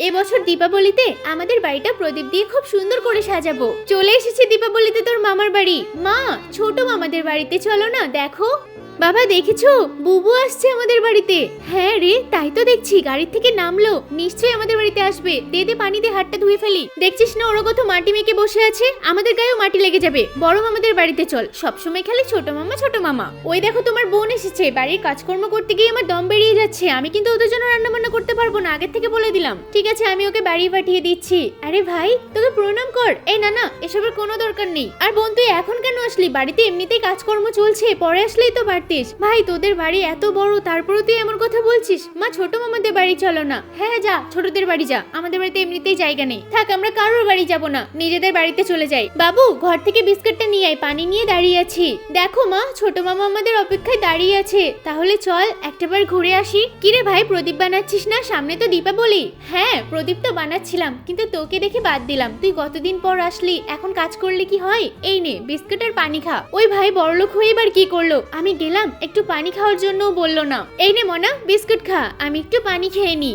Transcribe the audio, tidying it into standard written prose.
এবছর দীপাবলিতে আমাদের বাড়িটা প্রদীপ দিয়ে খুব সুন্দর করে সাজাবো। চলে এসেছে দীপাবলিতে তোর মামার বাড়ি। মা, ছোট মামাদের বাড়িতে চলো না, দেখো। বাবা দেখেছো, বুবু আসছে আমাদের বাড়িতে। হ্যাঁ রে, তাই তো দেখছি, গাড়ি থেকে নামলো, নিশ্চয়ই আমাদের বাড়িতে আসবে। দে দে পানি দিয়ে হাতটা ধুয়ে ফেলি। দেখছিস না ওরা কত মাটি মেখে বসে আছে, আমাদের গায়েও মাটি লেগে যাবে। বড় মামাদের বাড়িতে চল, সবসময় খালি ছোট মামা ছোট মামা। ওই দেখো তোমার বোন এসেছে, বাড়ির কাজকর্ম করতে গিয়ে আমার দম বেরিয়ে যাচ্ছে। আমি কিন্তু ওদের জন্য রান্না বান্না করতে পারবো না, আগের থেকে বলে দিলাম। ঠিক আছে, আমি ওকে বাড়ি পাঠিয়ে দিচ্ছি। আরে ভাই, তোকে প্রণাম কর। এই না না, এসবের কোনো দরকার নেই। আর বোন তুই এখন কেন আসলি? বাড়িতে এমনিতেই কাজকর্ম চলছে, পরে আসলেই তো পারতিস। ভাই তোদের বাড়ি এত বড়, তারপরে তুই এমন কথা বলছিস। মা, ছোট মামাদের বাড়ি চলো না। হ্যাঁ যা, ছোটদের বাড়ি যা, আমাদের বাড়িতে এমনিতেই জায়গা নেই। থাক, আমরা কারোর বাড়ি যাব না, নিজেদের বাড়িতে চলে যাই। বাবু, ঘর থেকে বিস্কুটটা নিয়ে আয়, পানি নিয়ে দাঁড়িয়ে আছি। দেখো মা, ছোট মামা আমাদের অপেক্ষায় দাঁড়িয়ে আছে। তাহলে চল একটাবার ঘুরে আসি। কিরে ভাই, প্রদীপ বানাচ্ছিস না? সামনে তো দীপাবলি। হ্যাঁ, প্রদীপ তো বানাচ্ছিলাম, কিন্তু তোকে দেখে বাদ দিলাম। তুই কতদিন পর আসলি, এখন কাজ করলে কি হয়? এই নে বিস্কুট আর পানি খা। ওই ভাই বড়লোক হয়ে এবার কি করলো? আমি গেলাম, একটু পানি খাওয়ার জন্য বললো না। এই নে মনা, বিস্কুট খা, আমি একটু পানি খেয়ে নি।